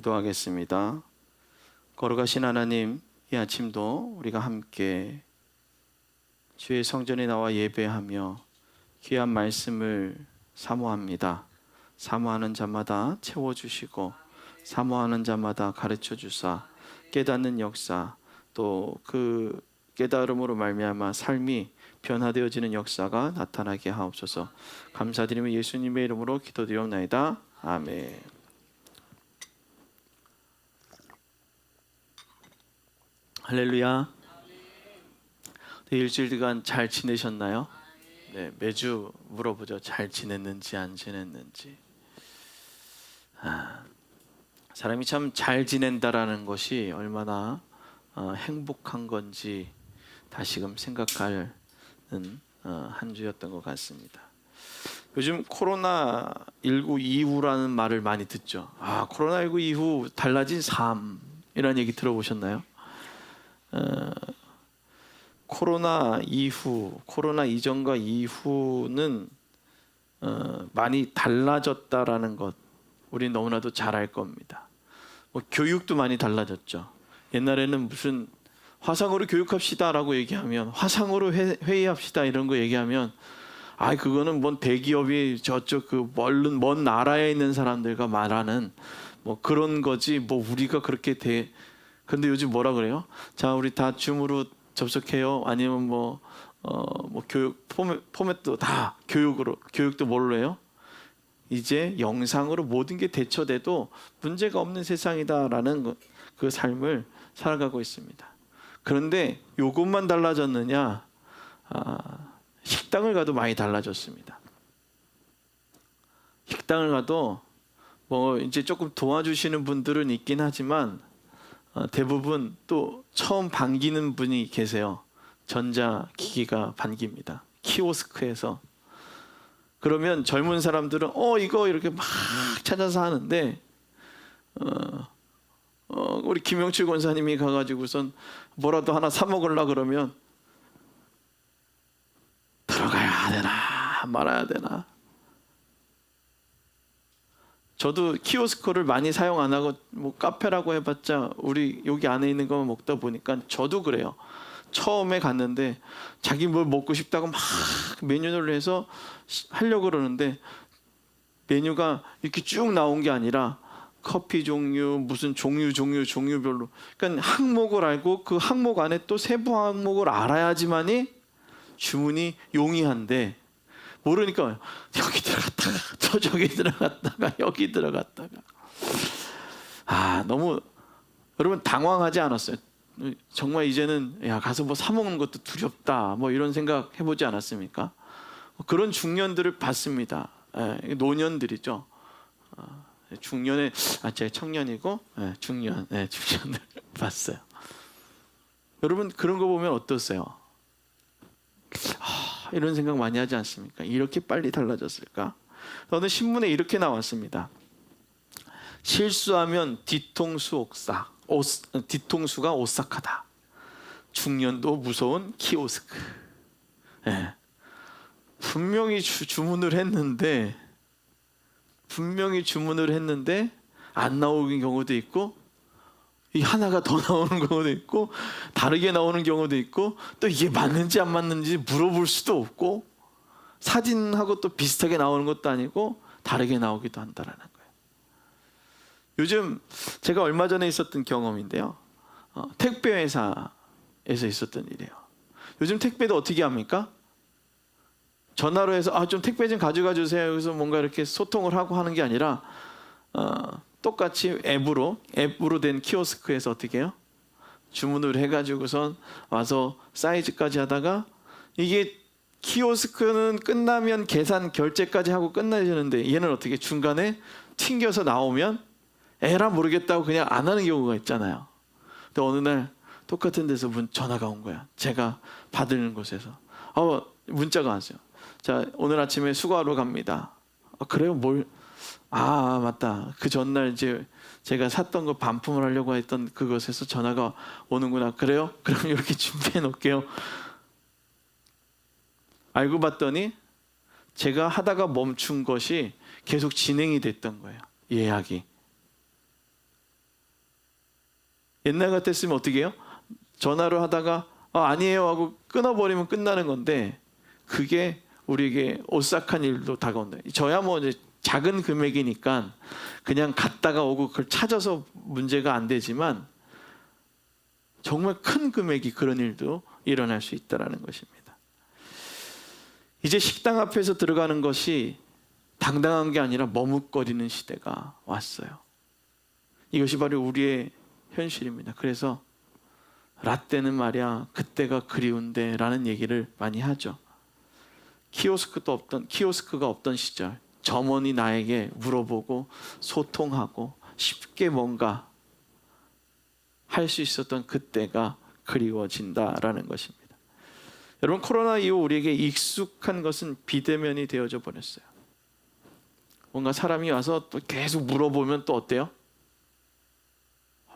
기도하겠습니다. 거룩하신 하나님, 이 아침도 우리가 함께 주의 성전에 나와 예배하며 귀한 말씀을 사모합니다. 사모하는 자마다 채워주시고 사모하는 자마다 가르쳐 주사 깨닫는 역사, 또 그 깨달음으로 말미암아 삶이 변화되어지는 역사가 나타나게 하옵소서. 감사드리며 예수님의 이름으로 기도드리옵나이다. 아멘. 할렐루야. 일주일간 잘 지내셨나요? 네, 매주 물어보죠. 잘 지냈는지 안 지냈는지. 사람이 참 잘 지낸다라는 것이 얼마나 행복한 건지 다시금 생각하는 한 주였던 것 같습니다. 요즘 코로나19 이후라는 말을 많이 듣죠. 코로나19 이후 달라진 삶, 이런 얘기 들어보셨나요? 코로나 이후, 코로나 이전과 이후는 많이 달라졌다라는 것, 우린 너무나도 잘 알 겁니다. 교육도 많이 달라졌죠. 옛날에는 무슨 화상으로 교육합시다라고 얘기하면, 화상으로 회의합시다 이런 거 얘기하면, 그거는 뭔 대기업이 저쪽 그 먼 나라에 있는 사람들과 말하는 그런 거지, 우리가 그렇게 근데 요즘 뭐라 그래요? 자, 우리 다 줌으로 접속해요. 아니면 교육 포맷도 다 교육도 뭘로 해요? 이제 영상으로 모든 게 대처돼도 문제가 없는 세상이다라는 그 삶을 살아가고 있습니다. 그런데 요것만 달라졌느냐? 식당을 가도 많이 달라졌습니다. 식당을 가도 이제 조금 도와주시는 분들은 있긴 하지만 대부분 또 처음 반기는 분이 계세요. 전자기기가 반깁니다. 키오스크에서. 그러면 젊은 사람들은 이거 이렇게 막 찾아서 하는데 우리 김영철 권사님이 가가지고선 뭐라도 하나 사 먹으려고 그러면 들어가야 되나 말아야 되나. 저도 키오스크를 많이 사용 안 하고 카페라고 해봤자 우리 여기 안에 있는 것만 먹다 보니까 저도 그래요. 처음에 갔는데 자기 뭘 먹고 싶다고 막 메뉴를 해서 하려고 그러는데 메뉴가 이렇게 쭉 나온 게 아니라 커피 종류, 무슨 종류별로, 그러니까 항목을 알고 그 항목 안에 또 세부 항목을 알아야지만이 주문이 용이한데, 모르니까 여기 들어갔다가 또 저기 들어갔다가 여기 들어갔다가 너무 여러분 당황하지 않았어요? 정말 이제는 가서 사 먹는 것도 두렵다 이런 생각 해보지 않았습니까? 그런 중년들을 봤습니다. 노년들이죠. 중년에 제가 청년이고 중년을 봤어요. 여러분 그런 거 보면 어떠세요? 이런 생각 많이 하지 않습니까? 이렇게 빨리 달라졌을까? 어느 신문에 이렇게 나왔습니다. 실수하면 뒤통수가 오싹하다. 중년도 무서운 키오스크. 분명히 주문을 했는데 안 나오는 경우도 있고, 이 하나가 더 나오는 경우도 있고, 다르게 나오는 경우도 있고, 또 이게 맞는지 안 맞는지 물어볼 수도 없고, 사진하고 또 비슷하게 나오는 것도 아니고 다르게 나오기도 한다라는 거예요. 요즘 제가 얼마 전에 있었던 경험인데요. 택배 회사에서 있었던 일이에요. 요즘 택배도 어떻게 합니까? 전화로 해서 좀 택배 좀 가져가 주세요. 그래서 뭔가 이렇게 소통을 하고 하는 게 아니라 똑같이 앱으로 된 키오스크에서 어떻게 해요? 주문을 해가지고선 와서 사이즈까지 하다가, 이게 키오스크는 끝나면 계산 결제까지 하고 끝나지는데 얘는 어떻게 중간에 튕겨서 나오면 에라 모르겠다고 그냥 안 하는 경우가 있잖아요. 근데 어느 날 똑같은 데서 전화가 온 거야. 제가 받는 곳에서 문자가 왔어요. 자, 오늘 아침에 수거하러 갑니다. 그래요? 맞다. 그 전날 이제 제가 샀던 거 반품을 하려고 했던 그곳에서 전화가 오는구나. 그래요? 그럼 이렇게 준비해 놓을게요. 알고 봤더니 제가 하다가 멈춘 것이 계속 진행이 됐던 거예요. 예약이. 옛날 같았으면 어떻게 해요? 전화를 하다가 아니에요 하고 끊어버리면 끝나는 건데 그게 우리에게 오싹한 일도 다가온다. 저야 뭐 이제 작은 금액이니까 그냥 갔다가 오고 그걸 찾아서 문제가 안 되지만 정말 큰 금액이 그런 일도 일어날 수 있다는 것입니다. 이제 식당 앞에서 들어가는 것이 당당한 게 아니라 머뭇거리는 시대가 왔어요. 이것이 바로 우리의 현실입니다. 그래서 라떼는 말이야 그때가 그리운데 라는 얘기를 많이 하죠. 키오스크가 없던 시절 점원이 나에게 물어보고 소통하고 쉽게 뭔가 할 수 있었던 그때가 그리워진다라는 것입니다. 여러분, 코로나 이후 우리에게 익숙한 것은 비대면이 되어져 버렸어요. 뭔가 사람이 와서 또 계속 물어보면 또 어때요?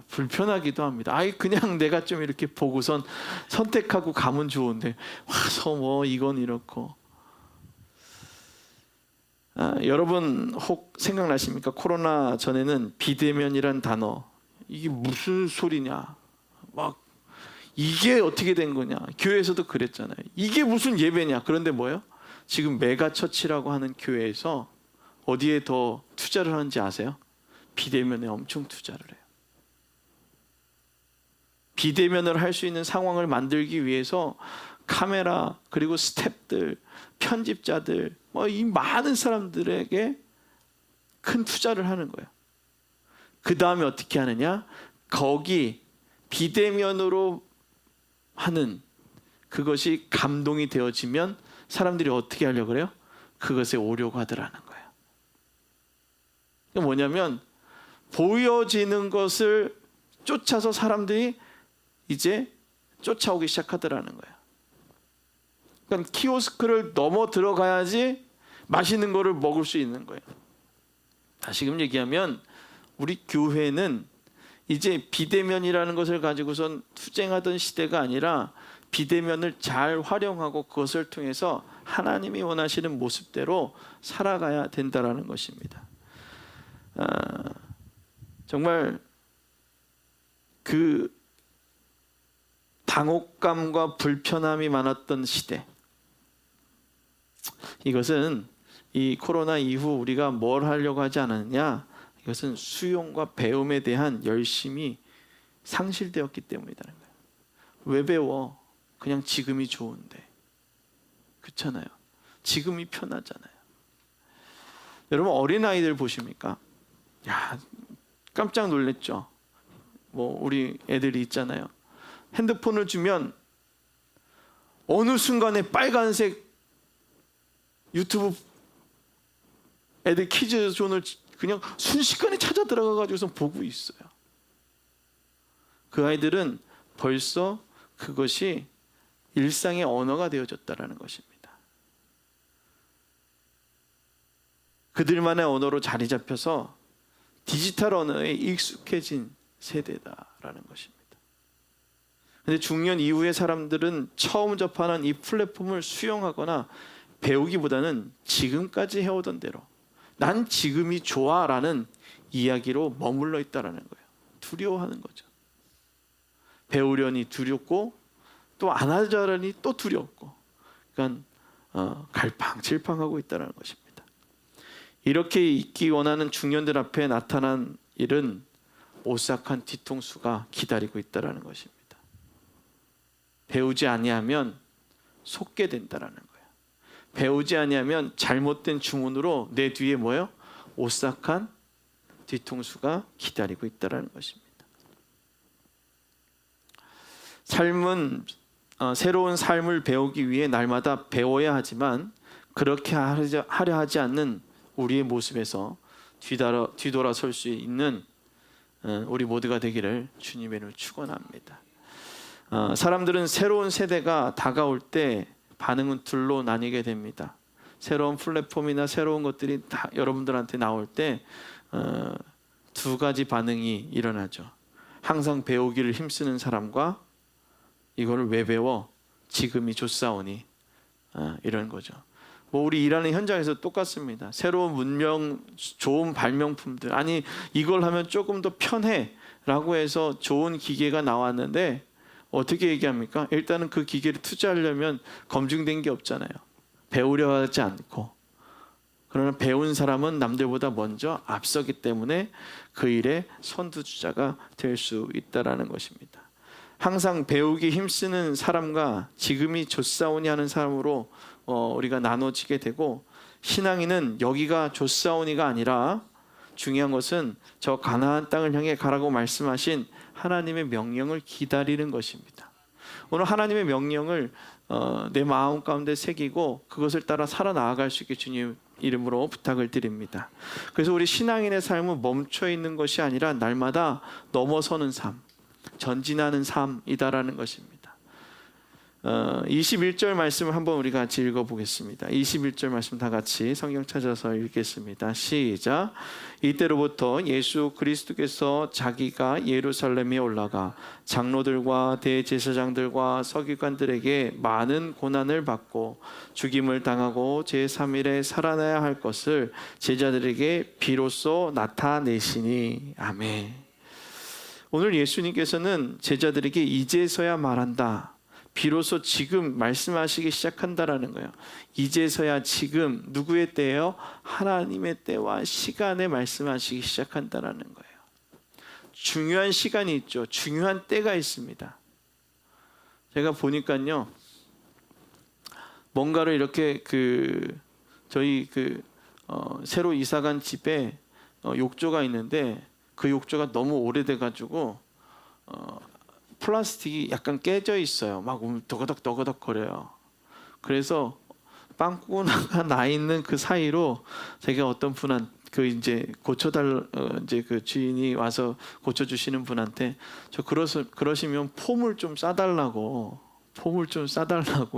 불편하기도 합니다. 그냥 내가 좀 이렇게 보고선 선택하고 가면 좋은데 와서 뭐 이건 이렇고. 여러분 혹 생각나십니까? 코로나 전에는 비대면이란 단어 이게 무슨 소리냐, 막 이게 어떻게 된 거냐, 교회에서도 그랬잖아요. 이게 무슨 예배냐. 그런데 뭐예요? 지금 메가처치라고 하는 교회에서 어디에 더 투자를 하는지 아세요? 비대면에 엄청 투자를 해요. 비대면을 할 수 있는 상황을 만들기 위해서 카메라 그리고 스태프들, 편집자들 이 많은 사람들에게 큰 투자를 하는 거예요. 그 다음에 어떻게 하느냐? 거기 비대면으로 하는 그것이 감동이 되어지면 사람들이 어떻게 하려고 그래요? 그것에 오려고 하더라는 거예요. 뭐냐면 보여지는 것을 쫓아서 사람들이 이제 쫓아오기 시작하더라는 거예요. 그러니까 키오스크를 넘어 들어가야지 맛있는 거를 먹을 수 있는 거예요. 다시금 얘기하면 우리 교회는 이제 비대면이라는 것을 가지고선 투쟁하던 시대가 아니라 비대면을 잘 활용하고 그것을 통해서 하나님이 원하시는 모습대로 살아가야 된다라는 것입니다. 정말 그 당혹감과 불편함이 많았던 시대, 이것은 이 코로나 이후 우리가 뭘 하려고 하지 않았느냐, 이것은 수용과 배움에 대한 열심이 상실되었기 때문이라는 거예요. 왜 배워? 그냥 지금이 좋은데. 그렇잖아요. 지금이 편하잖아요. 여러분 어린아이들 보십니까? 깜짝 놀랐죠. 우리 애들이 있잖아요. 핸드폰을 주면 어느 순간에 빨간색 유튜브 애들 키즈존을 그냥 순식간에 찾아 들어가가지고서 보고 있어요. 그 아이들은 벌써 그것이 일상의 언어가 되어졌다는 것입니다. 그들만의 언어로 자리 잡혀서 디지털 언어에 익숙해진 세대다라는 것입니다. 그런데 중년 이후의 사람들은 처음 접하는 이 플랫폼을 수용하거나 배우기보다는 지금까지 해오던 대로 난 지금이 좋아라는 이야기로 머물러 있다라는 거예요. 두려워하는 거죠. 배우려니 두렵고 또 안 하자려니 또 두렵고, 그러니까 갈팡질팡하고 있다는 것입니다. 이렇게 있기 원하는 중년들 앞에 나타난 일은 오싹한 뒤통수가 기다리고 있다는 것입니다. 배우지 아니하면 속게 된다라는 거예요. 배우지 아니하면 잘못된 주문으로 내 뒤에 뭐예요? 오싹한 뒤통수가 기다리고 있다는 것입니다. 새로운 삶을 배우기 위해 날마다 배워야 하지만 그렇게 하려 하지 않는 우리의 모습에서 뒤돌아설 수 있는 우리 모두가 되기를 주님의 이름으로 축원합니다. 사람들은 새로운 세대가 다가올 때 반응은 둘로 나뉘게 됩니다. 새로운 플랫폼이나 새로운 것들이 다 여러분들한테 나올 때 두 가지 반응이 일어나죠. 항상 배우기를 힘쓰는 사람과 이거를 왜 배워? 지금이 좋사오니 이런 거죠. 뭐 우리 일하는 현장에서 똑같습니다. 새로운 문명, 좋은 발명품들, 아니 이걸 하면 조금 더 편해라고 해서 좋은 기계가 나왔는데 어떻게 얘기합니까? 일단은 그 기계를 투자하려면 검증된 게 없잖아요. 배우려 하지 않고. 그러나 배운 사람은 남들보다 먼저 앞서기 때문에 그 일에 선두주자가 될 수 있다는 것입니다. 항상 배우기 힘쓰는 사람과 지금이 좋사오니 하는 사람으로 우리가 나눠지게 되고, 신앙인은 여기가 좋사오니가 아니라 중요한 것은 저 가나안 땅을 향해 가라고 말씀하신 하나님의 명령을 기다리는 것입니다. 오늘 하나님의 명령을 내 마음 가운데 새기고 그것을 따라 살아나아갈 수 있게 주님 이름으로 부탁을 드립니다. 그래서 우리 신앙인의 삶은 멈춰 있는 것이 아니라 날마다 넘어서는 삶, 전진하는 삶이다라는 것입니다. 21절 말씀을 한번 우리 같이 읽어보겠습니다. 21절 말씀 다 같이 성경 찾아서 읽겠습니다. 시작. 이때로부터 예수 그리스도께서 자기가 예루살렘에 올라가 장로들과 대제사장들과 서기관들에게 많은 고난을 받고 죽임을 당하고 제3일에 살아나야 할 것을 제자들에게 비로소 나타내시니. 아멘. 오늘 예수님께서는 제자들에게 이제서야 말한다, 비로소 지금 말씀하시기 시작한다라는 거예요. 이제서야 지금 누구의 때예요? 하나님의 때와 시간에 말씀하시기 시작한다라는 거예요. 중요한 시간이 있죠. 중요한 때가 있습니다. 제가 보니까요, 뭔가를 이렇게 저희 새로 이사간 집에 욕조가 있는데 그 욕조가 너무 오래돼 가지고 플라스틱이 약간 깨져 있어요. 막 더거덕 거려요. 그래서 빵꾸나가 나 있는 그 사이로 제가 어떤 분한 이제 이제 그 주인이 와서 고쳐주시는 분한테 그러시면 폼을 좀 싸달라고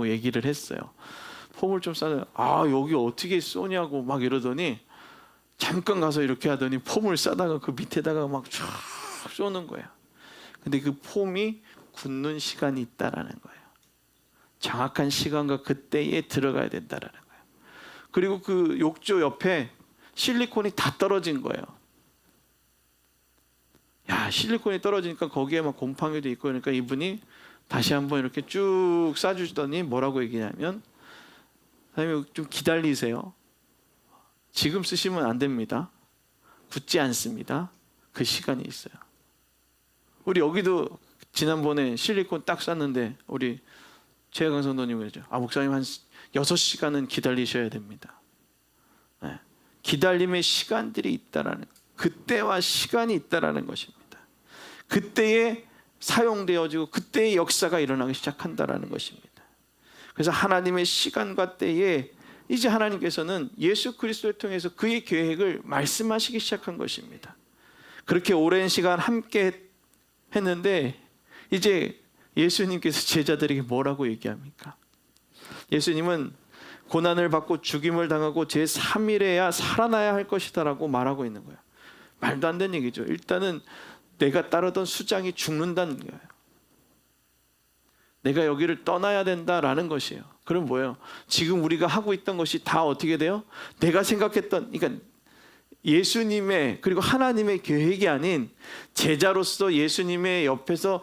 얘기를 했어요. 폼을 좀 싸달라. 여기 어떻게 쏘냐고 막 이러더니 잠깐 가서 이렇게 하더니 폼을 싸다가 그 밑에다가 막 쫙 쏘는 거예요. 근데 그 폼이 굳는 시간이 있다라는 거예요. 정확한 시간과 그때에 들어가야 된다라는 거예요. 그리고 그 욕조 옆에 실리콘이 다 떨어진 거예요. 실리콘이 떨어지니까 거기에 막 곰팡이도 있고, 그러니까 이분이 다시 한번 이렇게 쭉 싸주시더니 뭐라고 얘기냐면, 사장님 좀 기다리세요. 지금 쓰시면 안 됩니다. 굳지 않습니다. 그 시간이 있어요. 우리 여기도 지난번에 실리콘 딱 쌌는데 우리 최혜강 선도님 그러죠. 목사님 한 6시간은 기다리셔야 됩니다. 네. 기다림의 시간들이 있다라는, 그때와 시간이 있다라는 것입니다. 그때에 사용되어지고 그때의 역사가 일어나기 시작한다라는 것입니다. 그래서 하나님의 시간과 때에 이제 하나님께서는 예수 그리스도를 통해서 그의 계획을 말씀하시기 시작한 것입니다. 그렇게 오랜 시간 함께 했는데 이제 예수님께서 제자들에게 뭐라고 얘기합니까? 예수님은 고난을 받고 죽임을 당하고 제3일에야 살아나야 할 것이다 라고 말하고 있는 거예요. 말도 안 되는 얘기죠. 일단은 내가 따르던 수장이 죽는다는 거예요. 내가 여기를 떠나야 된다라는 것이에요. 그럼 뭐예요? 지금 우리가 하고 있던 것이 다 어떻게 돼요? 내가 생각했던, 그러니까 예수님의 그리고 하나님의 계획이 아닌 제자로서 예수님의 옆에서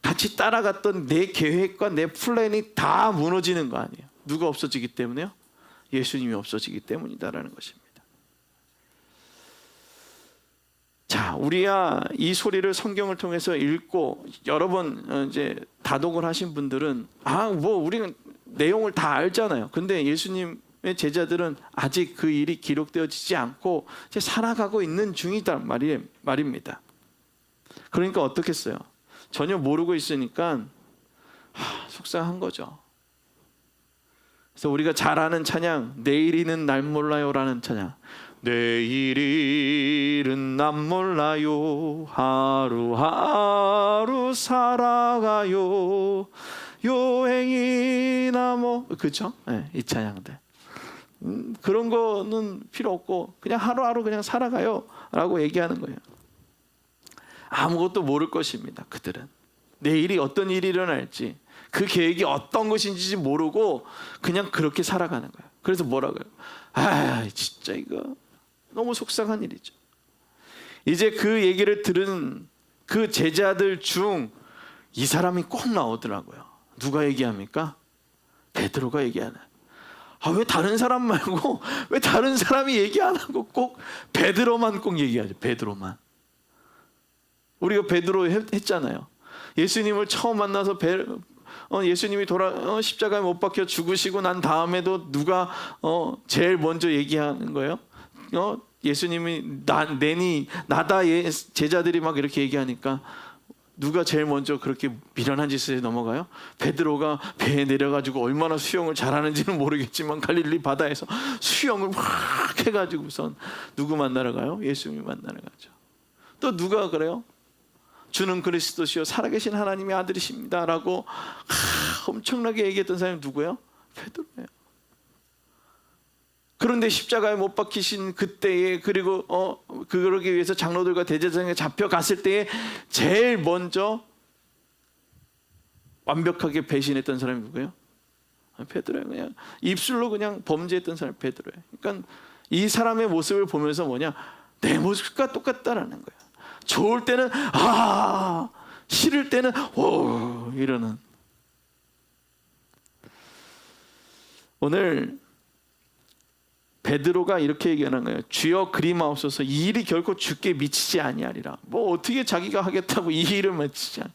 같이 따라갔던 내 계획과 내 플랜이 다 무너지는 거 아니에요. 누가 없어지기 때문에요? 예수님이 없어지기 때문이다라는 것입니다. 자, 우리야 이 소리를 성경을 통해서 읽고 여러 번 이제 다독을 하신 분들은 우리는 내용을 다 알잖아요. 근데 예수님의 제자들은 아직 그 일이 기록되어지지 않고 이제 살아가고 있는 중이다 말입니다. 그러니까 어떻겠어요? 전혀 모르고 있으니까 속상한 거죠. 그래서 우리가 잘 아는 찬양, 내일이는 날 몰라요라는 찬양. 내일은 난 몰라요, 하루하루 살아가요, 여행이나 그렇죠? 네, 이 찬양들. 그런 거는 필요 없고 그냥 하루하루 그냥 살아가요 라고 얘기하는 거예요. 아무것도 모를 것입니다. 그들은 내일이 어떤 일이 일어날지, 그 계획이 어떤 것인지 모르고 그냥 그렇게 살아가는 거예요. 그래서 뭐라고요? 아, 진짜 이거 너무 속상한 일이죠. 이제 그 얘기를 들은 그 제자들 중 이 사람이 꼭 나오더라고요. 누가 얘기합니까? 베드로가 얘기하네. 왜 다른 사람 말고 왜 다른 사람이 얘기 안 하고 꼭 베드로만 꼭 얘기하죠. 베드로만. 우리가 베드로 했잖아요. 예수님을 처음 만나서 예수님이 십자가에 못 박혀 죽으시고 난 다음에도 누가 제일 먼저 얘기하는 거예요? 예수님이 나다 제자들이 막 이렇게 얘기하니까 누가 제일 먼저 그렇게 미련한 짓을 넘어가요? 베드로가 배에 내려가지고 얼마나 수영을 잘하는지는 모르겠지만 갈릴리 바다에서 수영을 확 해가지고선 누구 만나러 가요? 예수님 만나러 가죠. 또 누가 그래요? 주는 그리스도시요 살아계신 하나님의 아들이십니다 라고 엄청나게 얘기했던 사람이 누구예요? 베드로예요. 그런데 십자가에 못 박히신 그때에 그리고 그러기 위해서 장로들과 대제사장에 잡혀갔을 때에 제일 먼저 완벽하게 배신했던 사람이 누구예요? 베드로예요. 그냥 입술로 그냥 범죄했던 사람이 베드로예요. 그러니까 이 사람의 모습을 보면서 뭐냐? 내 모습과 똑같다라는 거예요. 좋을 때는 싫을 때는 오 이러는. 오늘 베드로가 이렇게 얘기하는 거예요. 주여 그리마옵소서 이 일이 결코 주께 미치지 아니하리라. 뭐 어떻게 자기가 하겠다고 이 일을 미치지 않.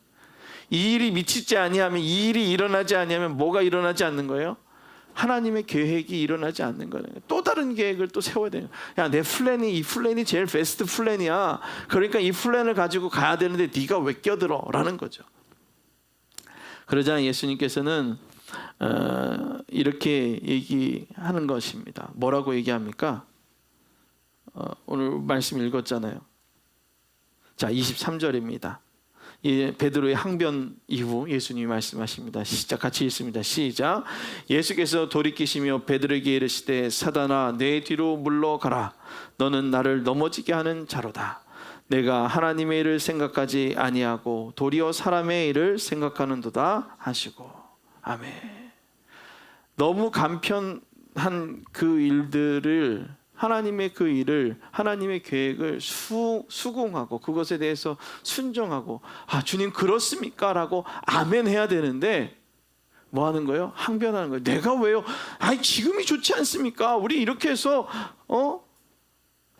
이 일이 미치지 아니하면 이 일이 일어나지 아니하면 뭐가 일어나지 않는 거예요? 하나님의 계획이 일어나지 않는 거예요. 또 다른 계획을 또 세워야 돼요. 야, 내 플랜이 이 플랜이 제일 베스트 플랜이야. 그러니까 이 플랜을 가지고 가야 되는데 네가 왜 껴들어? 라는 거죠. 그러자 예수님께서는 이렇게 얘기하는 것입니다. 뭐라고 얘기합니까? 오늘 말씀 읽었잖아요. 자, 23절입니다. 베드로의 항변 이후 예수님이 말씀하십니다. 시작, 같이 읽습니다. 시작. 예수께서 돌이키시며 베드로에게 이르시되 사단아 내 뒤로 물러가라. 너는 나를 넘어지게 하는 자로다. 내가 하나님의 일을 생각하지 아니하고 도리어 사람의 일을 생각하는도다 하시고. 아멘. 너무 간편한 그 일들을 하나님의 그 일을 하나님의 계획을 수긍하고 그것에 대해서 순종하고 주님 그렇습니까? 라고 아멘 해야 되는데 뭐 하는 거예요? 항변하는 거예요. 내가 왜요? 지금이 좋지 않습니까? 우리 이렇게 해서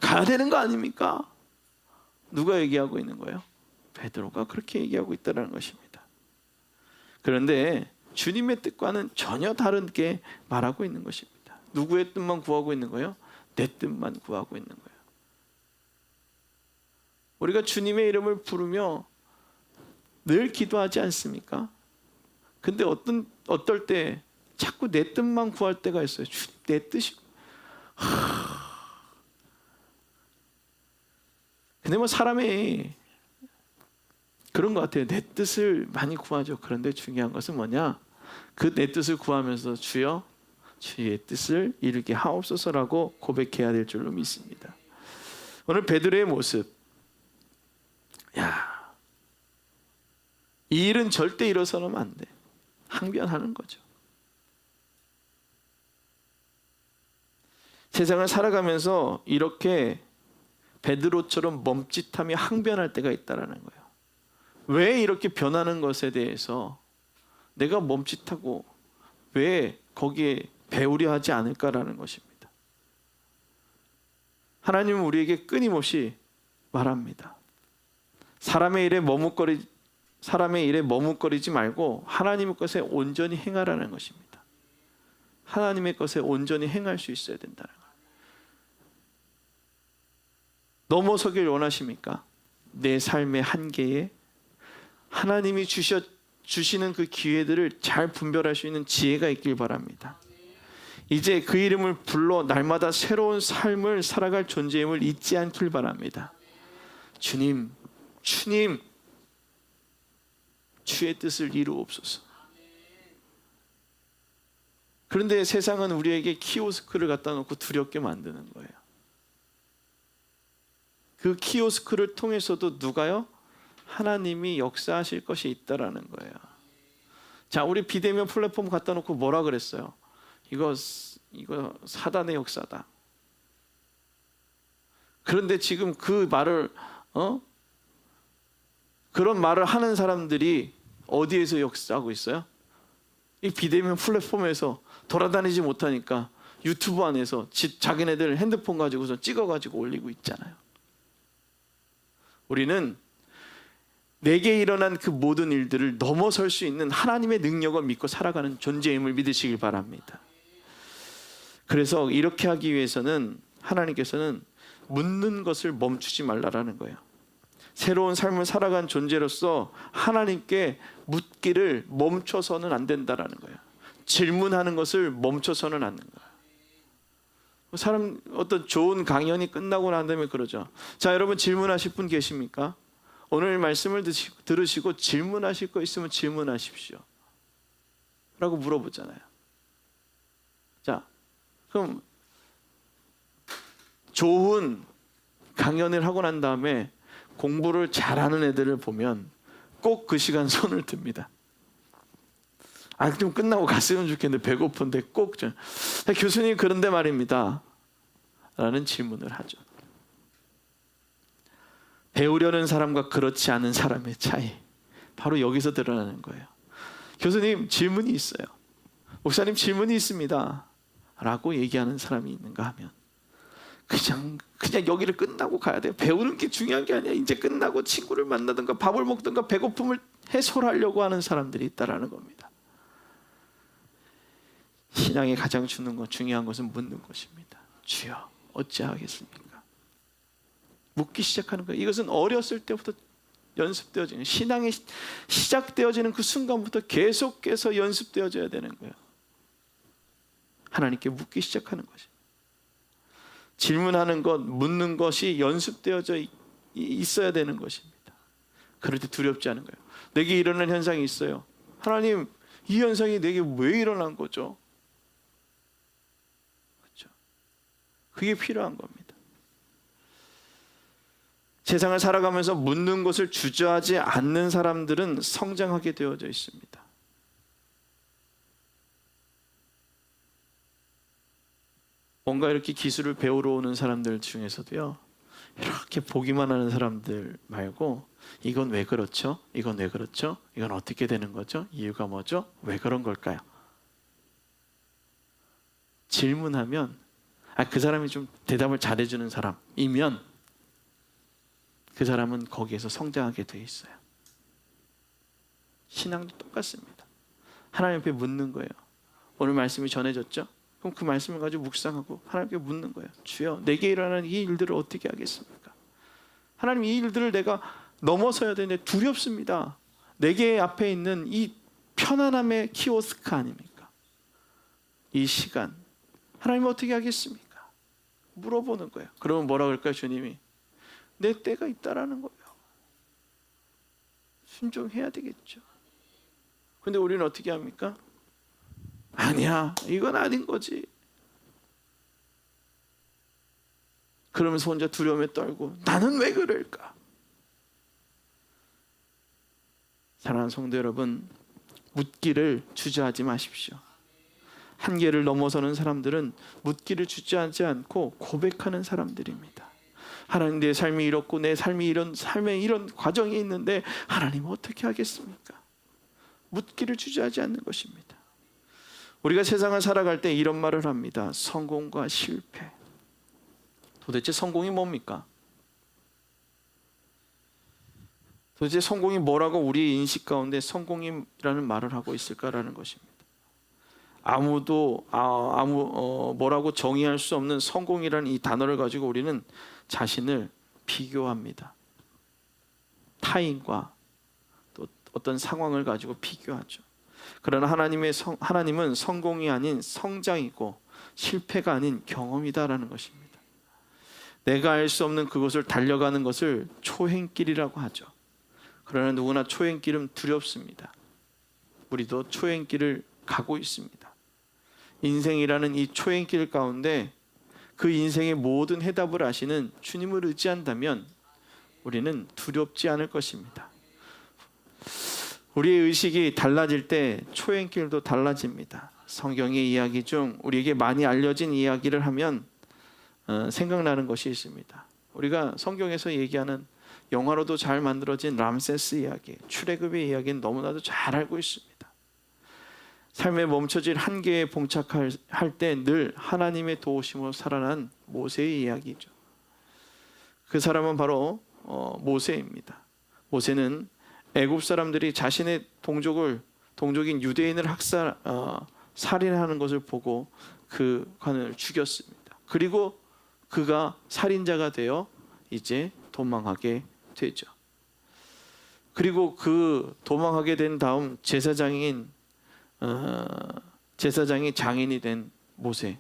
가야 되는 거 아닙니까? 누가 얘기하고 있는 거예요? 베드로가 그렇게 얘기하고 있다는 것입니다. 그런데 주님의 뜻과는 전혀 다르게 말하고 있는 것입니다. 누구의 뜻만 구하고 있는 거예요? 내 뜻만 구하고 있는 거예요. 우리가 주님의 이름을 부르며 늘 기도하지 않습니까? 근데 어떨 때 자꾸 내 뜻만 구할 때가 있어요. 주님 내 뜻이 근데 뭐 사람이 그런 것 같아요. 내 뜻을 많이 구하죠. 그런데 중요한 것은 뭐냐? 그 내 뜻을 구하면서 주여 주의 뜻을 이루게 하옵소서라고 고백해야 될 줄로 믿습니다. 오늘 베드로의 모습, 이 일은 절대 일어서면 안 돼. 항변하는 거죠. 세상을 살아가면서 이렇게 베드로처럼 멈칫하며 항변할 때가 있다라는 거예요. 왜 이렇게 변하는 것에 대해서 내가 멈칫하고 왜 거기에 배우려 하지 않을까라는 것입니다. 하나님은 우리에게 끊임없이 말합니다. 사람의 일에 머뭇거리지 말고 하나님의 것에 온전히 행하라는 것입니다. 하나님의 것에 온전히 행할 수 있어야 된다는 거예요. 넘어서길 원하십니까? 내 삶의 한계에 하나님이 주시는 그 기회들을 잘 분별할 수 있는 지혜가 있길 바랍니다. 이제 그 이름을 불러 날마다 새로운 삶을 살아갈 존재임을 잊지 않길 바랍니다. 주님, 주의 뜻을 이루옵소서. 그런데 세상은 우리에게 키오스크를 갖다 놓고 두렵게 만드는 거예요. 그 키오스크를 통해서도 누가요? 하나님이 역사하실 것이 있다라는 거예요. 자, 우리 비대면 플랫폼 갖다 놓고 뭐라 그랬어요? 이거 사단의 역사다. 그런데 지금 그 말을 그런 말을 하는 사람들이 어디에서 역사하고 있어요? 이 비대면 플랫폼에서 돌아다니지 못하니까 유튜브 안에서 자기네들 핸드폰 가지고서 찍어가지고 올리고 있잖아요. 우리는 내게 일어난 그 모든 일들을 넘어설 수 있는 하나님의 능력을 믿고 살아가는 존재임을 믿으시길 바랍니다. 그래서 이렇게 하기 위해서는 하나님께서는 묻는 것을 멈추지 말라라는 거예요. 새로운 삶을 살아간 존재로서 하나님께 묻기를 멈춰서는 안 된다라는 거예요. 질문하는 것을 멈춰서는 안 된다. 사람 어떤 좋은 강연이 끝나고 난 다음에 그러죠. 자, 여러분 질문하실 분 계십니까? 오늘 말씀을 들으시고 질문하실 거 있으면 질문하십시오 라고 물어보잖아요. 자, 그럼 좋은 강연을 하고 난 다음에 공부를 잘하는 애들을 보면 꼭 그 시간 손을 듭니다. 좀 끝나고 갔으면 좋겠는데 배고픈데 꼭 교수님 그런데 말입니다 라는 질문을 하죠. 배우려는 사람과 그렇지 않은 사람의 차이, 바로 여기서 드러나는 거예요. 교수님 질문이 있어요, 목사님 질문이 있습니다 라고 얘기하는 사람이 있는가 하면 그냥 여기를 끝나고 가야 돼요. 배우는 게 중요한 게 아니야. 이제 끝나고 친구를 만나든가 밥을 먹든가 배고픔을 해소하려고 하는 사람들이 있다라는 겁니다. 신앙에 가장 중요한 것은 묻는 것입니다. 주여 어찌하겠습니까? 묻기 시작하는 거예요. 이것은 어렸을 때부터 연습되어지는, 신앙이 시작되어지는 그 순간부터 계속해서 연습되어져야 되는 거예요. 하나님께 묻기 시작하는 것이, 질문하는 것, 묻는 것이 연습되어져 있어야 되는 것입니다. 그럴 때 두렵지 않은 거예요. 내게 일어난 현상이 있어요. 하나님, 이 현상이 내게 왜 일어난 거죠? 그렇죠? 그게 필요한 겁니다. 세상을 살아가면서 묻는 것을 주저하지 않는 사람들은 성장하게 되어져 있습니다. 뭔가 이렇게 기술을 배우러 오는 사람들 중에서도요, 이렇게 보기만 하는 사람들 말고 이건 왜 그렇죠? 이건 왜 그렇죠? 이건 어떻게 되는 거죠? 이유가 뭐죠? 왜 그런 걸까요? 질문하면 그 사람이 좀 대답을 잘해주는 사람이면 그 사람은 거기에서 성장하게 돼 있어요. 신앙도 똑같습니다. 하나님 앞에 묻는 거예요. 오늘 말씀이 전해졌죠? 그럼 그 말씀을 가지고 묵상하고 하나님께 묻는 거예요. 주여, 내게 일어나는 이 일들을 어떻게 하겠습니까? 하나님, 이 일들을 내가 넘어서야 되는데 두렵습니다. 내게 앞에 있는 이 편안함의 키오스크 아닙니까? 이 시간 하나님 어떻게 하겠습니까? 물어보는 거예요. 그러면 뭐라 그럴까요? 주님이 내 때가 있다라는 거예요. 순종해야 되겠죠. 근데 우리는 어떻게 합니까? 아니야, 이건 아닌 거지. 그러면서 혼자 두려움에 떨고 나는 왜 그럴까? 사랑하는 성도 여러분, 묻기를 주저하지 마십시오. 한계를 넘어서는 사람들은 묻기를 주저하지 않고 고백하는 사람들입니다. 하나님, 내 삶이 이렇고 내 삶이 이런 삶에 이런 과정이 있는데 하나님 어떻게 하겠습니까? 묻기를 주저하지 않는 것입니다. 우리가 세상을 살아갈 때 이런 말을 합니다. 성공과 실패. 도대체 성공이 뭡니까? 도대체 성공이 뭐라고 우리의 인식 가운데 성공이라는 말을 하고 있을까라는 것입니다. 아무도 뭐라고 정의할 수 없는 성공이라는 이 단어를 가지고 우리는 자신을 비교합니다. 타인과 또 어떤 상황을 가지고 비교하죠. 그러나 하나님은 성공이 아닌 성장이고 실패가 아닌 경험이다라는 것입니다. 내가 알 수 없는 그곳을 달려가는 것을 초행길이라고 하죠. 그러나 누구나 초행길은 두렵습니다. 우리도 초행길을 가고 있습니다. 인생이라는 이 초행길 가운데 그 인생의 모든 해답을 아시는 주님을 의지한다면 우리는 두렵지 않을 것입니다. 우리의 의식이 달라질 때 초행길도 달라집니다. 성경의 이야기 중 우리에게 많이 알려진 이야기를 하면 생각나는 것이 있습니다. 우리가 성경에서 얘기하는 영화로도 잘 만들어진 람세스 이야기, 출애굽의 이야기는 너무나도 잘 알고 있습니다. 삶에 멈춰질 한계에 봉착할 때 늘 하나님의 도우심으로 살아난 모세의 이야기죠. 그 사람은 바로 모세입니다. 모세는 애굽 사람들이 자신의 동족인 유대인을 살인하는 것을 보고 그 관을 죽였습니다. 그리고 그가 살인자가 되어 이제 도망하게 되죠. 그리고 그 도망하게 된 다음 제사장이 장인이 된 모세,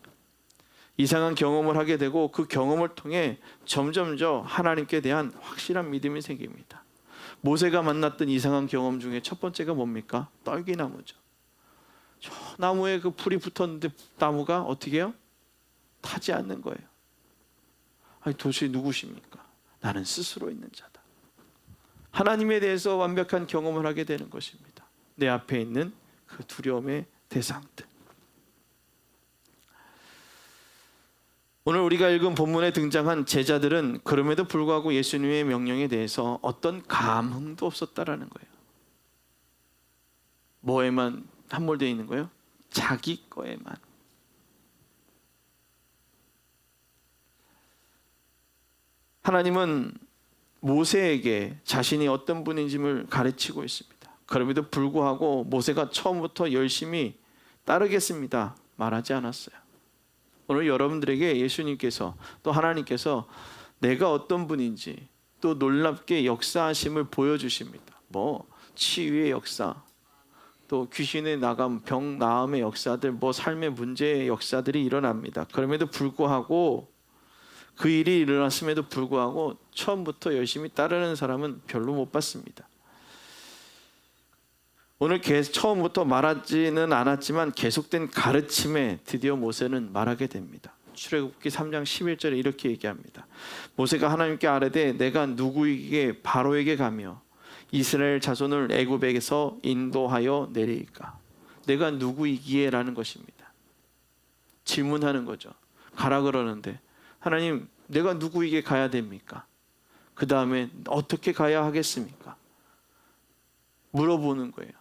이상한 경험을 하게 되고 그 경험을 통해 점점 하나님께 대한 확실한 믿음이 생깁니다. 모세가 만났던 이상한 경험 중에 첫 번째가 뭡니까? 떨기나무죠. 저 나무에 그 불이 붙었는데 나무가 어떻게 해요? 타지 않는 거예요. 아니, 도대체 누구십니까? 나는 스스로 있는 자다. 하나님에 대해서 완벽한 경험을 하게 되는 것입니다. 내 앞에 있는 그 두려움의 대상들. 오늘 우리가 읽은 본문에 등장한 제자들은 그럼에도 불구하고 예수님의 명령에 대해서 어떤 감흥도 없었다라는 거예요. 뭐에만 함몰되어 있는 거예요? 자기 거에만. 하나님은 모세에게 자신이 어떤 분인지를 가르치고 있습니다. 그럼에도 불구하고 모세가 처음부터 열심히 따르겠습니다 말하지 않았어요. 오늘 여러분들에게 예수님께서 또 하나님께서 내가 어떤 분인지 또 놀랍게 역사하심을 보여주십니다. 치유의 역사, 또 귀신의 나감, 병 나음의 역사들, 삶의 문제의 역사들이 일어납니다. 그럼에도 불구하고 그 일이 일어났음에도 불구하고 처음부터 열심히 따르는 사람은 별로 못 봤습니다. 오늘 처음부터 말하지는 않았지만 계속된 가르침에 드디어 모세는 말하게 됩니다. 출애굽기 3장 11절에 이렇게 얘기합니다. 모세가 하나님께 아뢰되 내가 누구에게 바로에게 가며 이스라엘 자손을 애굽에게서 인도하여 내리까? 내가 누구이기에? 라는 것입니다. 질문하는 거죠. 가라 그러는데 하나님, 내가 누구에게 가야 됩니까? 그 다음에 어떻게 가야 하겠습니까? 물어보는 거예요.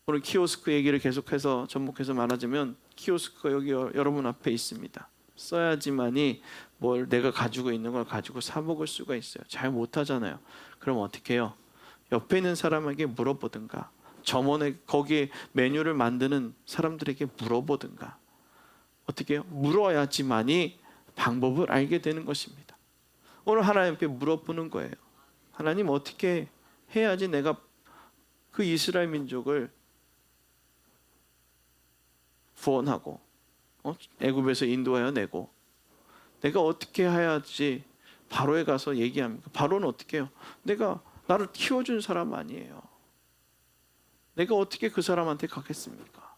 오늘 키오스크 얘기를 계속해서 접목해서 말하자면 키오스크가 여기 여러분 앞에 있습니다. 써야지만이 내가 가지고 있는 걸 가지고 사 먹을 수가 있어요. 잘 못하잖아요. 그럼 어떻게 해요? 옆에 있는 사람에게 물어보든가, 점원에 거기에 메뉴를 만드는 사람들에게 물어보든가, 어떻게 해요? 물어야지만이 방법을 알게 되는 것입니다. 오늘 하나님께 물어보는 거예요. 하나님, 어떻게 해야지 내가 그 이스라엘 민족을 구원하고 애굽에서 인도하여 내고, 내가 어떻게 해야지 바로에 가서 얘기합니까? 바로는 어떻게 해요? 나를 키워준 사람 아니에요. 내가 어떻게 그 사람한테 가겠습니까?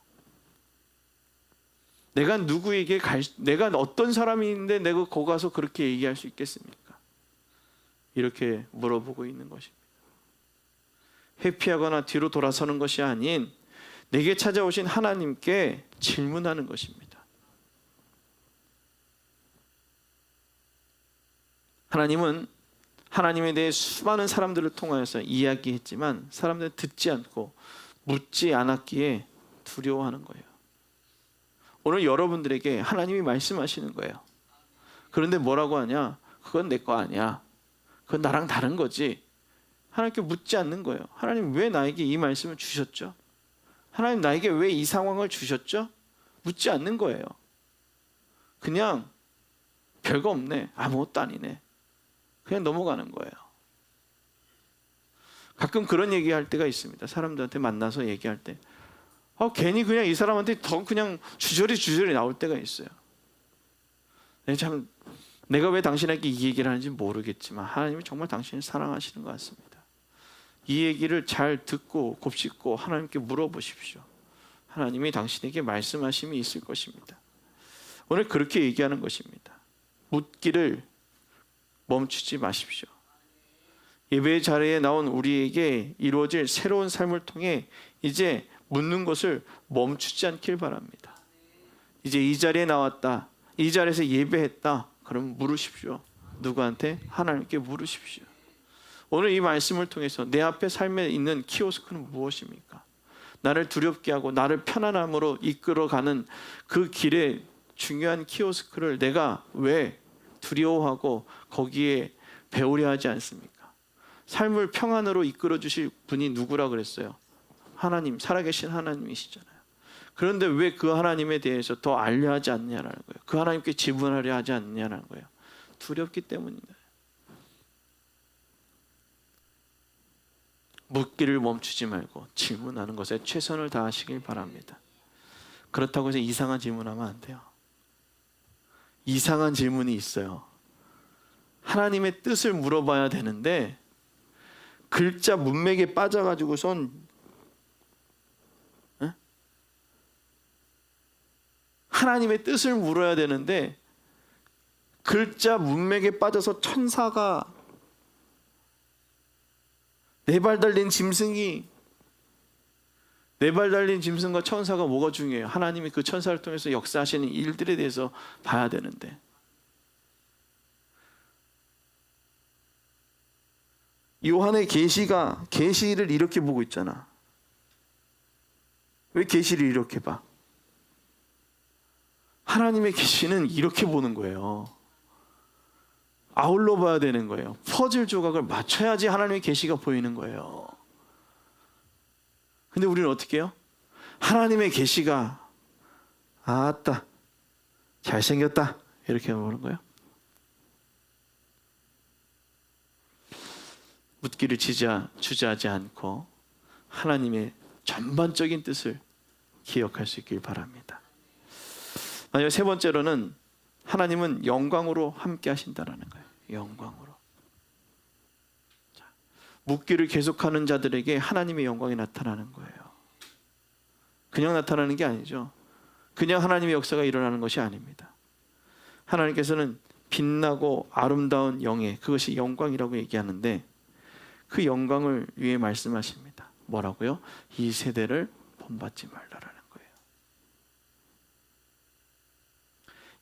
내가 누구에게 내가 어떤 사람인데 내가 거기 가서 그렇게 얘기할 수 있겠습니까? 이렇게 물어보고 있는 것입니다. 회피하거나 뒤로 돌아서는 것이 아닌 내게 찾아오신 하나님께 질문하는 것입니다. 하나님은 하나님에 대해 수많은 사람들을 통하여서 이야기했지만 사람들은 듣지 않고 묻지 않았기에 두려워하는 거예요. 오늘 여러분들에게 하나님이 말씀하시는 거예요. 그런데 뭐라고 하냐? 그건 내 거 아니야. 그건 나랑 다른 거지. 하나님께 묻지 않는 거예요. 하나님, 왜 나에게 이 말씀을 주셨죠? 하나님, 나에게 왜 이 상황을 주셨죠? 묻지 않는 거예요. 그냥 별거 없네, 아무것도 아니네, 그냥 넘어가는 거예요. 가끔 그런 얘기할 때가 있습니다. 사람들한테 만나서 얘기할 때 괜히 그냥 이 사람한테 더 그냥 주저리 나올 때가 있어요. 참, 내가 왜 당신에게 이 얘기를 하는지 모르겠지만 하나님이 정말 당신을 사랑하시는 것 같습니다. 이 얘기를 잘 듣고 곱씹고 하나님께 물어보십시오. 하나님이 당신에게 말씀하심이 있을 것입니다. 오늘 그렇게 얘기하는 것입니다. 묻기를 멈추지 마십시오. 예배의 자리에 나온 우리에게 이루어질 새로운 삶을 통해 이제 묻는 것을 멈추지 않길 바랍니다. 이제 이 자리에 나왔다, 이 자리에서 예배했다, 그럼 물으십시오. 누구한테? 하나님께 물으십시오. 오늘 이 말씀을 통해서 내 앞에 삶에 있는 키오스크는 무엇입니까? 나를 두렵게 하고 나를 편안함으로 이끌어가는 그 길에 중요한 키오스크를 내가 왜 두려워하고 거기에 배우려 하지 않습니까? 삶을 평안으로 이끌어 주실 분이 누구라 그랬어요? 하나님, 살아계신 하나님이시잖아요. 그런데 왜 그 하나님에 대해서 더 알려 하지 않느냐라는 거예요. 그 하나님께 지분하려 하지 않느냐라는 거예요. 두렵기 때문입니다. 묻기를 멈추지 말고 질문하는 것에 최선을 다하시길 바랍니다. 그렇다고 해서 이상한 질문하면 안 돼요. 이상한 질문이 있어요. 하나님의 뜻을 물어봐야 되는데 글자 문맥에 빠져가지고선 하나님의 뜻을 물어야 되는데 글자 문맥에 빠져서 천사가 네 발 달린 짐승이 네 발 달린 짐승과 천사가 뭐가 중요해요? 하나님이 그 천사를 통해서 역사하시는 일들에 대해서 봐야 되는데 요한의 계시를 이렇게 보고 있잖아. 왜 계시를 이렇게 봐? 하나님의 계시는 이렇게 보는 거예요. 아울러 봐야 되는 거예요. 퍼즐 조각을 맞춰야지 하나님의 계시가 보이는 거예요. 근데 우리는 어떻게 해요? 하나님의 계시가 아따 잘생겼다 이렇게 보는 거예요. 묻기를 주저하지 않고 하나님의 전반적인 뜻을 기억할 수 있길 바랍니다. 마지막 세 번째로는 하나님은 영광으로 함께 하신다라는 거예요. 영광으로. 자, 묻기를 계속하는 자들에게 하나님의 영광이 나타나는 거예요. 그냥 나타나는 게 아니죠. 그냥 하나님의 역사가 일어나는 것이 아닙니다. 하나님께서는 빛나고 아름다운 영예, 그것이 영광이라고 얘기하는데 그 영광을 위해 말씀하십니다. 뭐라고요? 이 세대를 본받지 말라라는 거예요.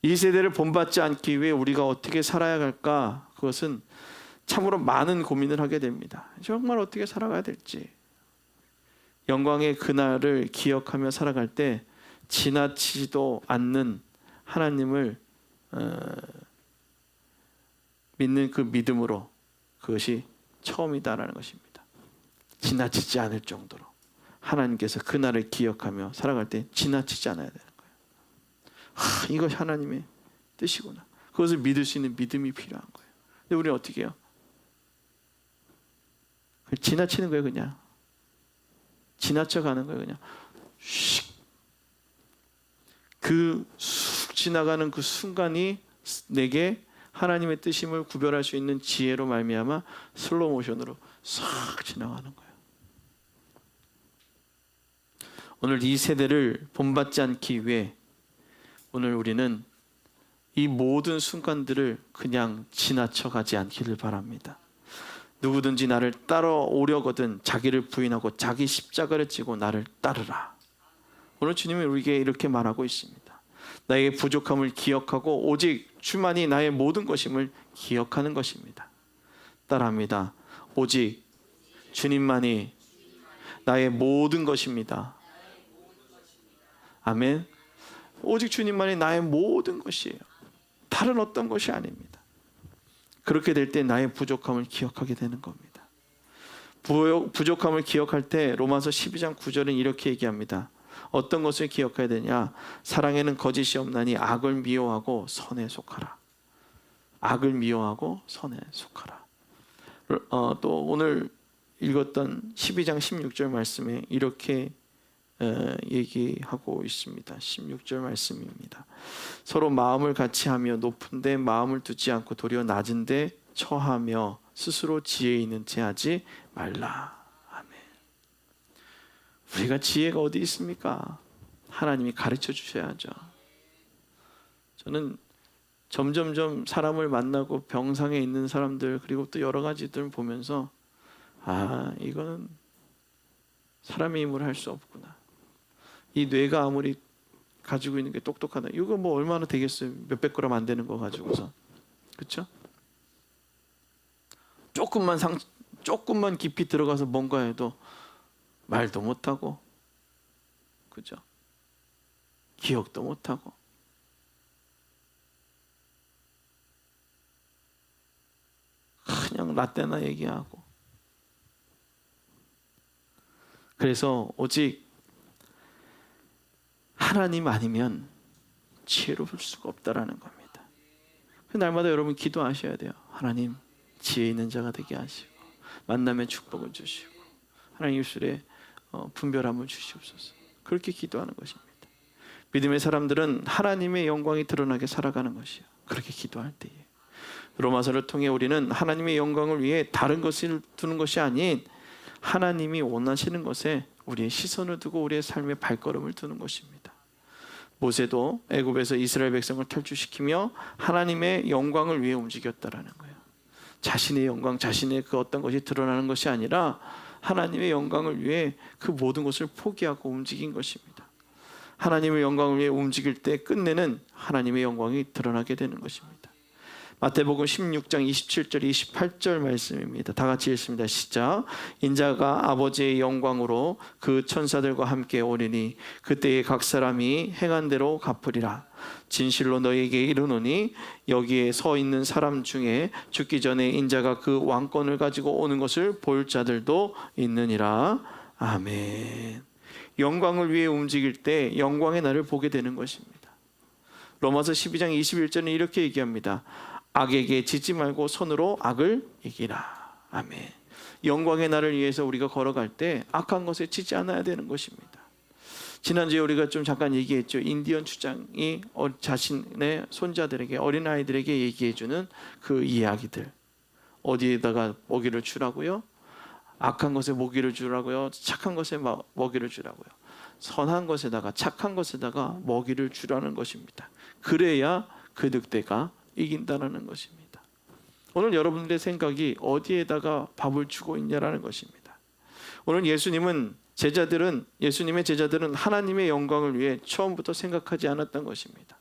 이 세대를 본받지 않기 위해 우리가 어떻게 살아야 할까? 그것은 참으로 많은 고민을 하게 됩니다. 정말 어떻게 살아가야 될지. 영광의 그날을 기억하며 살아갈 때 지나치지도 않는 하나님을 믿는 그 믿음으로 그것이 처음이다라는 것입니다. 지나치지 않을 정도로 하나님께서 그날을 기억하며 살아갈 때 지나치지 않아야 되는 거예요. 이것이 하나님의 뜻이구나. 그것을 믿을 수 있는 믿음이 필요한 거예요. 근데 우리는 어떻게 해요? 지나치는 거예요. 그냥 지나쳐가는 거예요. 그냥 그 쑥 지나가는 그 순간이 내게 하나님의 뜻임을 구별할 수 있는 지혜로 말미암아 슬로우 모션으로 싹 지나가는 거예요. 오늘 이 세대를 본받지 않기 위해 오늘 우리는 이 모든 순간들을 그냥 지나쳐가지 않기를 바랍니다. 누구든지 나를 따라오려거든 자기를 부인하고 자기 십자가를 지고 나를 따르라. 오늘 주님은 우리에게 이렇게 말하고 있습니다. 나의 부족함을 기억하고 오직 주만이 나의 모든 것임을 기억하는 것입니다. 따라합니다. 오직 주님만이 나의 모든 것입니다. 아멘. 오직 주님만이 나의 모든 것이에요. 다른 어떤 것이 아닙니다. 그렇게 될 때 나의 부족함을 기억하게 되는 겁니다. 부족함을 기억할 때 로마서 12장 9절은 이렇게 얘기합니다. 어떤 것을 기억해야 되냐? 사랑에는 거짓이 없나니 악을 미워하고 선에 속하라. 악을 미워하고 선에 속하라. 또 오늘 읽었던 12장 16절 말씀에 이렇게 얘기하고 있습니다. 16절 말씀입니다. 서로 마음을 같이 하며 높은 데 마음을 두지 않고 도리어 낮은 데 처하며 스스로 지혜 있는 채 하지 말라. 아멘. 우리가 지혜가 어디 있습니까? 하나님이 가르쳐 주셔야죠. 저는 점점점 사람을 만나고 병상에 있는 사람들 그리고 또 여러 가지들 보면서 이거는 사람의 힘으로 할 수 없구나. 이 뇌가 아무리 가지고 있는 게 똑똑하다. 이거 뭐 얼마나 되겠어요? 몇백 그램 안 되는 거 가지고서. 그렇죠? 조금만 깊이 들어가서 뭔가 해도 말도 못하고, 그죠? 기억도 못하고. 그냥 라떼나 얘기하고. 그래서 오직 하나님 아니면 지혜로울 수가 없다라는 겁니다. 날마다 여러분 기도하셔야 돼요. 하나님, 지혜 있는 자가 되게 하시고 만남의 축복을 주시고 하나님 입술에 분별함을 주시옵소서. 그렇게 기도하는 것입니다. 믿음의 사람들은 하나님의 영광이 드러나게 살아가는 것이요. 그렇게 기도할 때에 로마서를 통해 우리는 하나님의 영광을 위해 다른 것을 두는 것이 아닌 하나님이 원하시는 것에 우리의 시선을 두고 우리의 삶의 발걸음을 두는 것입니다. 모세도 애굽에서 이스라엘 백성을 탈출시키며 하나님의 영광을 위해 움직였다라는 거예요. 자신의 영광, 자신의 그 어떤 것이 드러나는 것이 아니라 하나님의 영광을 위해 그 모든 것을 포기하고 움직인 것입니다. 하나님의 영광을 위해 움직일 때 끝내는 하나님의 영광이 드러나게 되는 것입니다. 마태복음 16장 27절 28절 말씀입니다. 다 같이 읽습니다. 시작. 인자가 아버지의 영광으로 그 천사들과 함께 오리니 그때에 각 사람이 행한 대로 갚으리라. 진실로 너희에게 이르노니 여기에 서 있는 사람 중에 죽기 전에 인자가 그 왕권을 가지고 오는 것을 볼 자들도 있느니라. 아멘. 영광을 위해 움직일 때 영광의 날을 보게 되는 것입니다. 로마서 12장 21절은 이렇게 얘기합니다. 악에게 지지 말고 손으로 악을 이기라. 아멘. 영광의 날을 위해서 우리가 걸어갈 때 악한 것에 지지 않아야 되는 것입니다. 지난주에 우리가 좀 잠깐 얘기했죠. 인디언 주장이 자신의 손자들에게, 어린아이들에게 얘기해주는 그 이야기들. 어디에다가 먹이를 주라고요? 악한 것에 먹이를 주라고요? 착한 것에 먹이를 주라고요? 선한 것에다가 착한 것에다가 먹이를 주라는 것입니다. 그래야 그 늑대가 이긴다는 것입니다. 오늘 여러분들의 생각이 어디에다가 밥을 주고 있냐라는 것입니다. 오늘 예수님의 제자들은 하나님의 영광을 위해 처음부터 생각하지 않았던 것입니다.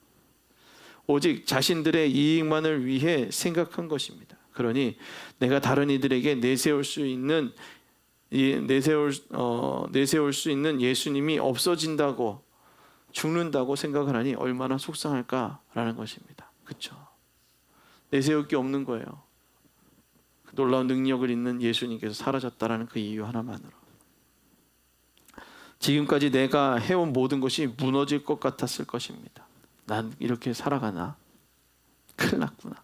오직 자신들의 이익만을 위해 생각한 것입니다. 그러니 내가 다른 이들에게 내세울 수 있는 예수님이 없어진다고, 죽는다고 생각을 하니 얼마나 속상할까라는 것입니다. 그렇죠? 내세울 게 없는 거예요. 놀라운 능력을 있는 예수님께서 사라졌다라는 그 이유 하나만으로. 지금까지 내가 해온 모든 것이 무너질 것 같았을 것입니다. 난 이렇게 살아가나? 큰일 났구나.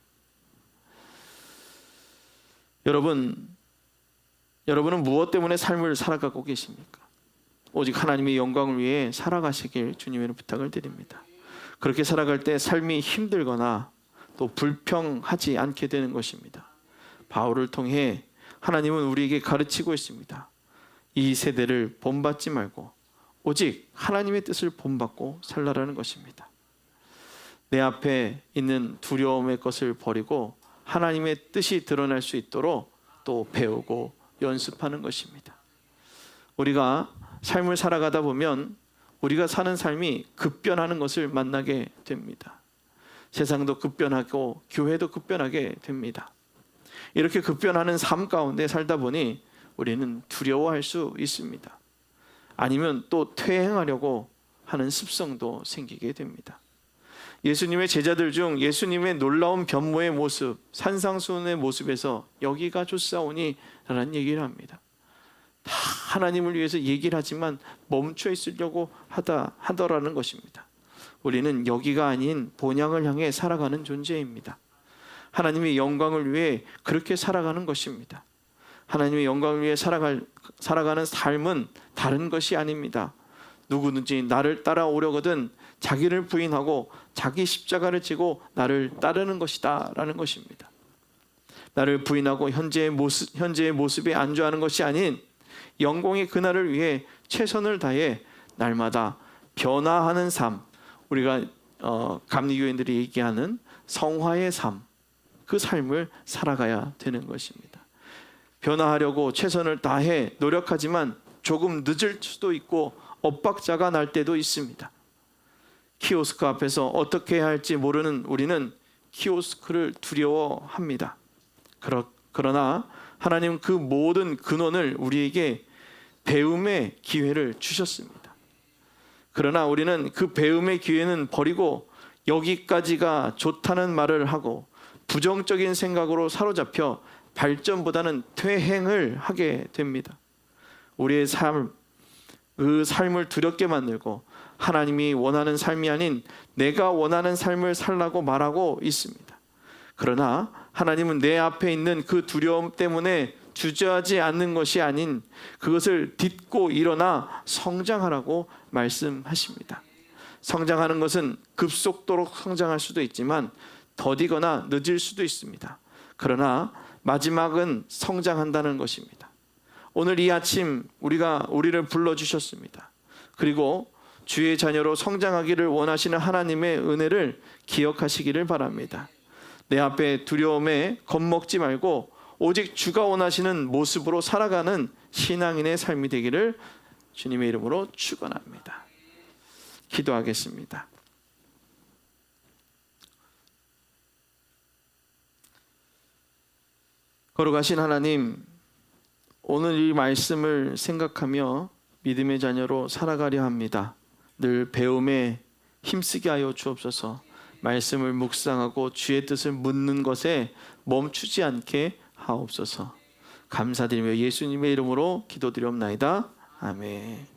여러분은 무엇 때문에 삶을 살아가고 계십니까? 오직 하나님의 영광을 위해 살아가시길 주님의 부탁을 드립니다. 그렇게 살아갈 때 삶이 힘들거나 또 불평하지 않게 되는 것입니다. 바울을 통해 하나님은 우리에게 가르치고 있습니다. 이 세대를 본받지 말고 오직 하나님의 뜻을 본받고 살라라는 것입니다. 내 앞에 있는 두려움의 것을 버리고 하나님의 뜻이 드러날 수 있도록 또 배우고 연습하는 것입니다. 우리가 삶을 살아가다 보면 우리가 사는 삶이 급변하는 것을 만나게 됩니다. 세상도 급변하고 교회도 급변하게 됩니다. 이렇게 급변하는 삶 가운데 살다 보니 우리는 두려워할 수 있습니다. 아니면 또 퇴행하려고 하는 습성도 생기게 됩니다. 예수님의 제자들 중 예수님의 놀라운 변모의 모습, 산상수훈의 모습에서 여기가 좋사오니 라는 얘기를 합니다. 다 하나님을 위해서 얘기를 하지만 멈춰 있으려고 하더라는 것입니다. 우리는 여기가 아닌 본향을 향해 살아가는 존재입니다. 하나님의 영광을 위해 그렇게 살아가는 것입니다. 하나님의 영광을 위해 살아가는 삶은 다른 것이 아닙니다. 누구든지 나를 따라오려거든 자기를 부인하고 자기 십자가를 지고 나를 따르는 것이다 라는 것입니다. 나를 부인하고 현재의 모습에 안주하는 것이 아닌 영광의 그날을 위해 최선을 다해 날마다 변화하는 삶, 우리가 감리교인들이 얘기하는 성화의 삶, 그 삶을 살아가야 되는 것입니다. 변화하려고 최선을 다해 노력하지만 조금 늦을 수도 있고 엇박자가 날 때도 있습니다. 키오스크 앞에서 어떻게 해야 할지 모르는 우리는 키오스크를 두려워합니다. 그러나 하나님은 그 모든 근원을 우리에게 배움의 기회를 주셨습니다. 그러나 우리는 그 배움의 기회는 버리고 여기까지가 좋다는 말을 하고 부정적인 생각으로 사로잡혀 발전보다는 퇴행을 하게 됩니다. 우리의 그 삶을 두렵게 만들고 하나님이 원하는 삶이 아닌 내가 원하는 삶을 살라고 말하고 있습니다. 그러나 하나님은 내 앞에 있는 그 두려움 때문에 주저하지 않는 것이 아닌 그것을 딛고 일어나 성장하라고 말씀하십니다. 성장하는 것은 급속도로 성장할 수도 있지만 더디거나 늦을 수도 있습니다. 그러나 마지막은 성장한다는 것입니다. 오늘 이 아침 우리를 불러주셨습니다. 그리고 주의 자녀로 성장하기를 원하시는 하나님의 은혜를 기억하시기를 바랍니다. 내 앞에 두려움에 겁먹지 말고 오직 주가 원하시는 모습으로 살아가는 신앙인의 삶이 되기를 주님의 이름으로 축원합니다. 기도하겠습니다. 거룩하신 하나님, 오늘 이 말씀을 생각하며 믿음의 자녀로 살아가려 합니다. 늘 배움에 힘쓰게 하여 주옵소서. 말씀을 묵상하고 주의 뜻을 묻는 것에 멈추지 않게 하옵소서. 감사드리며 예수님의 이름으로 기도드리옵나이다. 아멘.